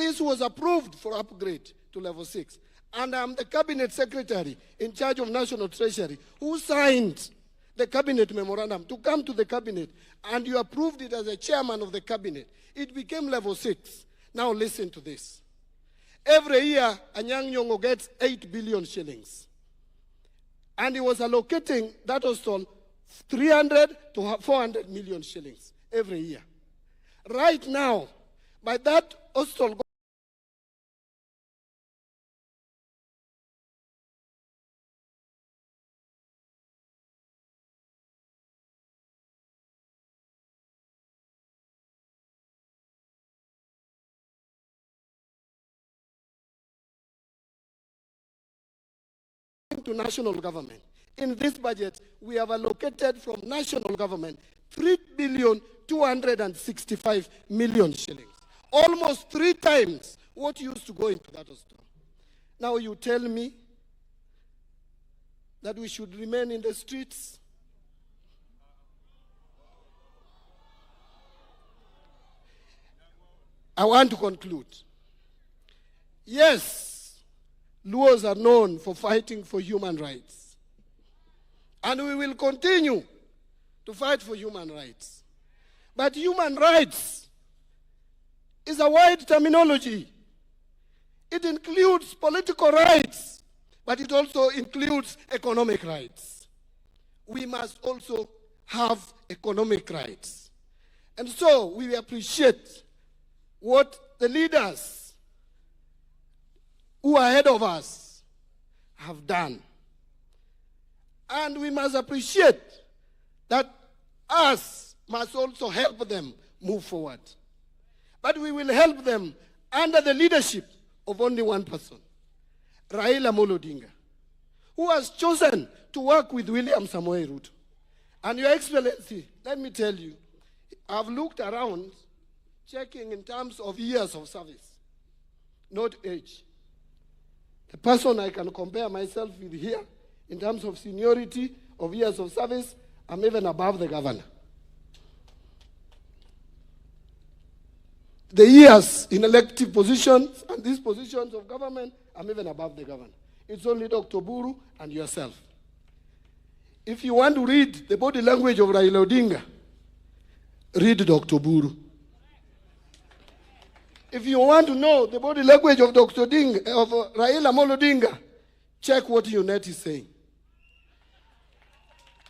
this was approved for upgrade to level 6. And I'm the cabinet secretary in charge of National Treasury who signed the cabinet memorandum to come to the cabinet, and you approved it as a chairman of the cabinet. It became level 6. Now listen to this. Every year, Anyang' Nyong'o gets 8 billion shillings. And he was allocating that hostel 300 to 400 million shillings every year. Right now, by that hostel to national government. In this budget, we have allocated from national government 3,265 million shillings. Almost 3 times what used to go into that hostel. Now you tell me that we should remain in the streets? I want to conclude. Yes, Luos are known for fighting for human rights. And we will continue to fight for human rights. But human rights is a wide terminology. It includes political rights, but it also includes economic rights. We must also have economic rights. And so we appreciate what the leaders who are ahead of us have done. And we must appreciate that us must also help them move forward. But we will help them under the leadership of only one person, Raila Amolo Odinga, who has chosen to work with William Samoei Ruto. And Your Excellency, let me tell you, I've looked around, checking in terms of years of service, not age. The person I can compare myself with here, in terms of seniority of years of service, I'm even above the governor. The years in elective positions and these positions of government, I'm even above the governor. It's only Dr. Buru and yourself. If you want to read the body language of Raila Odinga, read Dr. Buru. If you want to know the body language of Dr. Odinga, of Raila Amolo Odinga, check what UNET is saying.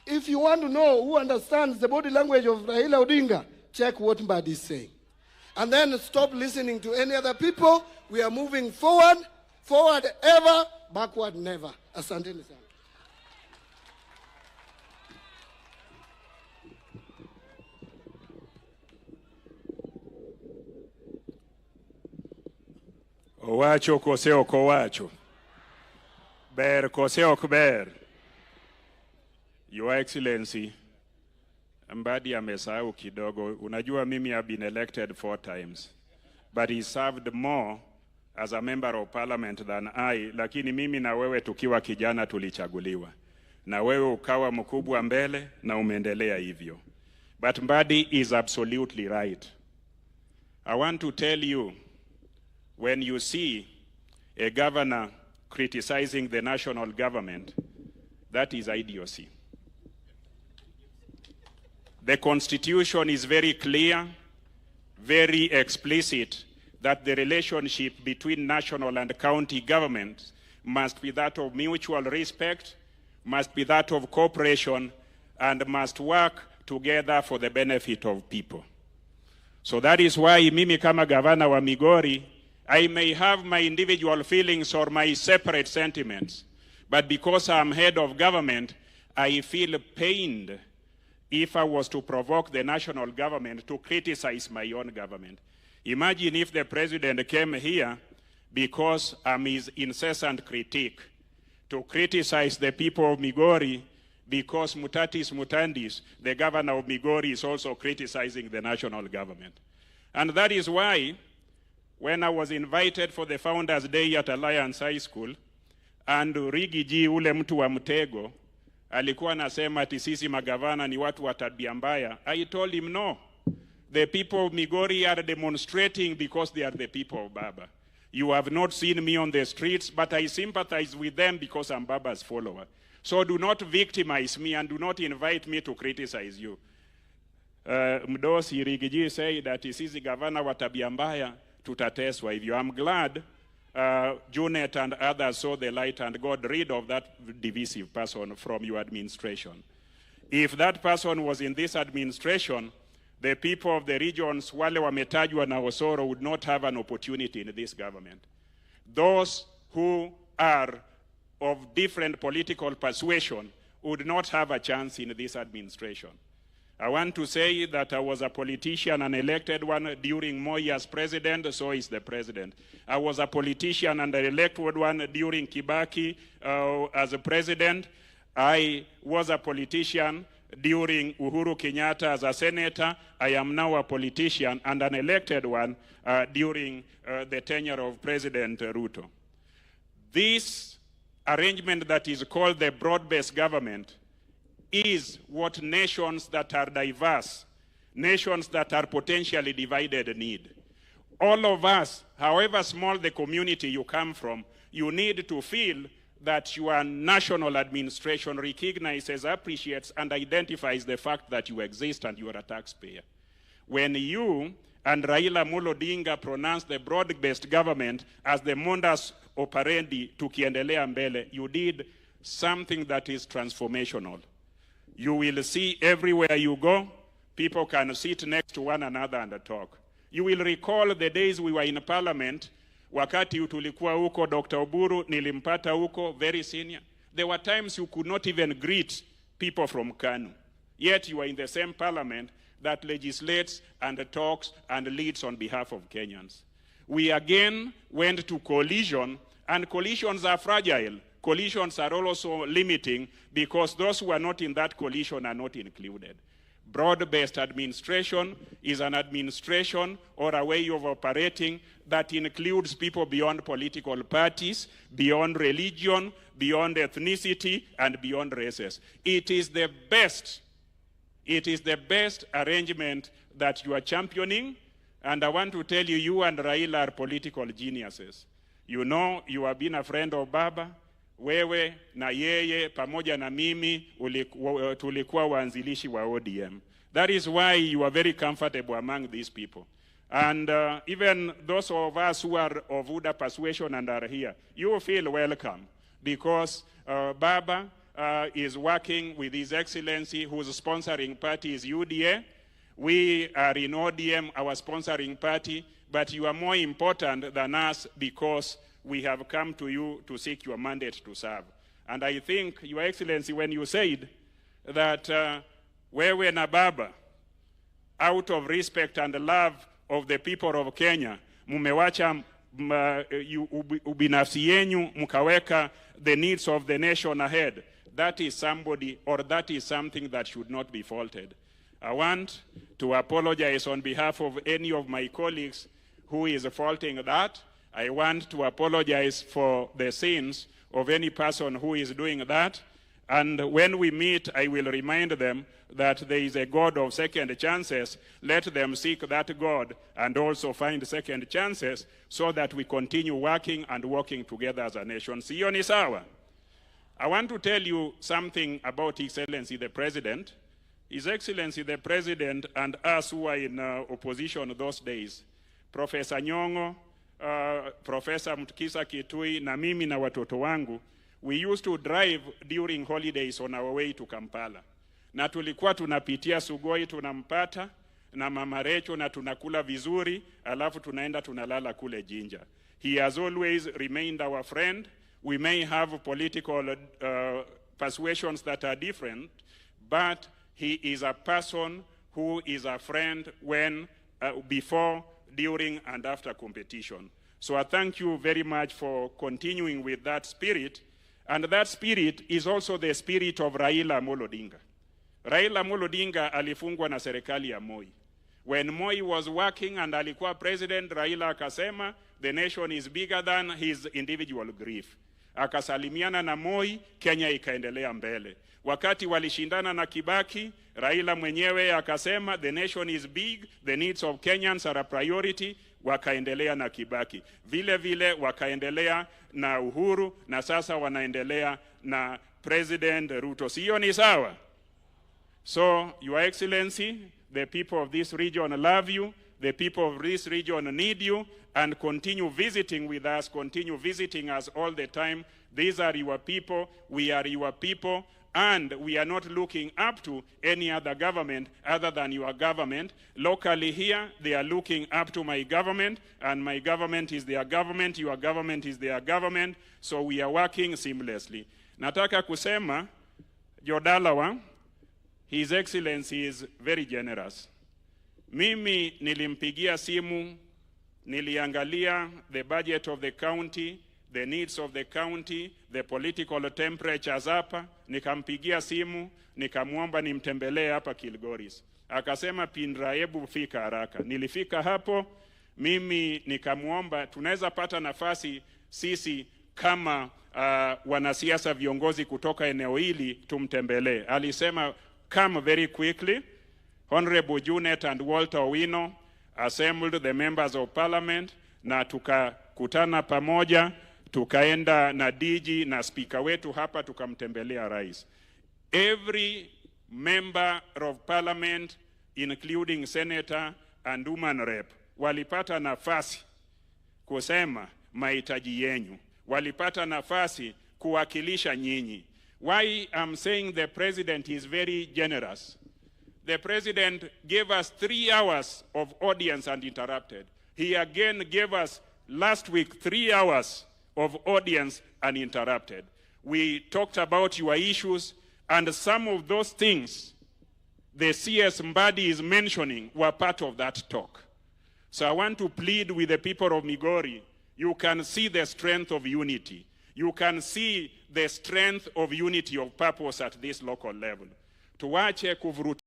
If you want to know who understands the body language of Raila Odinga, check what Mbadi is saying. And then stop listening to any other people. We are moving forward, forward ever, backward never. Asanteni sana. Owacho kose ok owacho. Ber kose ok ber. Your Excellency, Mbadi amesahau kidogo. Unajua mimi have been elected 4 times. But he served more as a member of parliament than I. Lakini mimi na wewe tukiwa kijana tulichaguliwa. Na wewe ukawa mkubwa mbele na umeendelea hivyo. But Mbadi is absolutely right. I want to tell you, when you see a governor criticizing the national government, that is idiocy. The Constitution is very clear, very explicit, that the relationship between national and county governments must be that of mutual respect, must be that of cooperation, and must work together for the benefit of people. So that is why mimi kama governor wa Migori, I may have my individual feelings or my separate sentiments, but because I'm head of government, I feel pained if I was to provoke the national government to criticize my own government. Imagine if the president came here because I'm his incessant critique, to criticize the people of Migori because mutatis mutandis, the governor of Migori is also criticizing the national government. And that is why, when I was invited for the Founders Day at Alliance High School, and Rigiji ule mtu wa Mtego, alikuwa nasema ati sisi magavana ni watu wa tabia mbaya, I told him no. The people of Migori are demonstrating because they are the people of Baba. You have not seen me on the streets, but I sympathize with them because I'm Baba's follower. So do not victimize me and do not invite me to criticize you. Mdosi Rigiji say that sisi gavana wa tabia mbaya tutateswa hivyo. I'm glad Junet and others saw the light and got rid of that divisive person from your administration. If that person was in this administration, the people of the regions, wale wametajwa na Osoro, would not have an opportunity in this government. Those who are of different political persuasion would not have a chance in this administration. I want to say that I was a politician, an elected one during Moi as president, so is the president. I was a politician and an elected one during Kibaki as a president. I was a politician during Uhuru Kenyatta as a senator. I am now a politician and an elected one during the tenure of President Ruto. This arrangement that is called the broad-based government is what nations that are diverse, nations that are potentially divided need. All of us, however small the community you come from, you need to feel that your national administration recognizes, appreciates, and identifies the fact that you exist and you are a taxpayer. When you and Raila Amolo Odinga pronounced the broad-based government as the modus operandi tukiendelea mbele, you did something that is transformational. You will see everywhere you go, people can sit next to one another and talk. You will recall the days we were in parliament, wakati tulikuwa huko, Dr. Oburu nilimpata huko, very senior. There were times you could not even greet people from Kanu. Yet you are in the same parliament that legislates and talks and leads on behalf of Kenyans. We again went to coalition, and coalitions are fragile. Coalitions are also limiting because those who are not in that coalition are not included. Broad-based administration is an administration or a way of operating that includes people beyond political parties, beyond religion, beyond ethnicity, and beyond races. It is the best arrangement that you are championing, and I want to tell you, you and Raila are political geniuses. You know, you have been a friend of Baba. Wewe na yeye pamoja na mimi tulikuwa waanzilishi wa ODM. That is why you are very comfortable among these people. And even those of us who are of UDA persuasion and are here, you feel welcome because Baba is working with His Excellency, whose sponsoring party is UDA. We are in ODM, our sponsoring party, but you are more important than us because we have come to you to seek your mandate to serve. And I think, Your Excellency, when you said that wewe na Baba, out of respect and love of the people of Kenya, mumewacha ubinafsi yenyu, mukaweka the needs of the nation ahead. That is somebody, or that is something that should not be faulted. I want to apologize on behalf of any of my colleagues who is faulting that. I want to apologize for the sins of any person who is doing that. And when we meet, I will remind them that there is a God of second chances. Let them seek that God and also find second chances so that we continue working and working together as a nation. Siyo ni sawa? I want to tell you something about His Excellency the President. His Excellency the President and us who are in opposition those days, Professor Nyong'o, Professor Mtkisa Kitui, na mimi na watoto wangu, we used to drive during holidays on our way to Kampala. Na tulikuwa tunapitia Sugoi, tunampata na Mama Recho na tunakula vizuri, alafu tunaenda tunalala kule Jinja. He has always remained our friend. We may have political persuasions that are different, but he is a person who is a friend when, before, during, and after competition. So I thank you very much for continuing with that spirit. And that spirit is also the spirit of Raila Amolo Odinga. Raila Amolo Odinga alifungwa na serikali ya Moi. When Moi was working and alikuwa president, Raila akasema, the nation is bigger than his individual grief. akasalimiana na Moi, Kenya ikaendelea mbele. Wakati walishindana na Kibaki, Raila mwenyewe akasema the nation is big, the needs of Kenyans are a priority, wakaendelea na Kibaki. Vile vile wakaendelea na Uhuru, na sasa wanaendelea na President Ruto. Sio ni sawa? So, Your Excellency, the people of this region love you, the people of this region need you, and continue visiting with us, continue visiting us all the time. These are your people, we are your people, and we are not looking up to any other government other than your government. Locally here, they are looking up to my government, and my government is their government, your government is their government, so we are working seamlessly. Nataka kusema, Jodalawa, His Excellency is very generous. Mimi nilimpigia simu, niliangalia the budget of the county, the needs of the county, the political temperatures hapa, nikampigia simu, nikamuomba nimtembelee hapa Kilgoris. Akasema Pindra, hebu fika haraka. Nilifika hapo, mimi nikamuomba tunaweza pata nafasi sisi kama wanasiasa viongozi kutoka eneo hili tumtembelee. Alisema come very quickly. Honorable Junet and Walter Owino assembled the members of parliament, na tukakutana pamoja, tukaenda na DG na speaker wetu hapa, tukamtembelea rais. Every member of parliament, including senator and woman rep, walipata nafasi kusema mahitaji yenu, walipata nafasi kuwakilisha nyinyi. Why I'm saying the president is very generous? The president gave us 3 hours of audience uninterrupted. He again gave us last week 3 hours of audience uninterrupted. We talked about your issues, and some of those things the CS Mbadi is mentioning were part of that talk. So I want to plead with the people of Migori. You can see the strength of unity. You can see the strength of unity of purpose at this local level. Tuache kuvuruta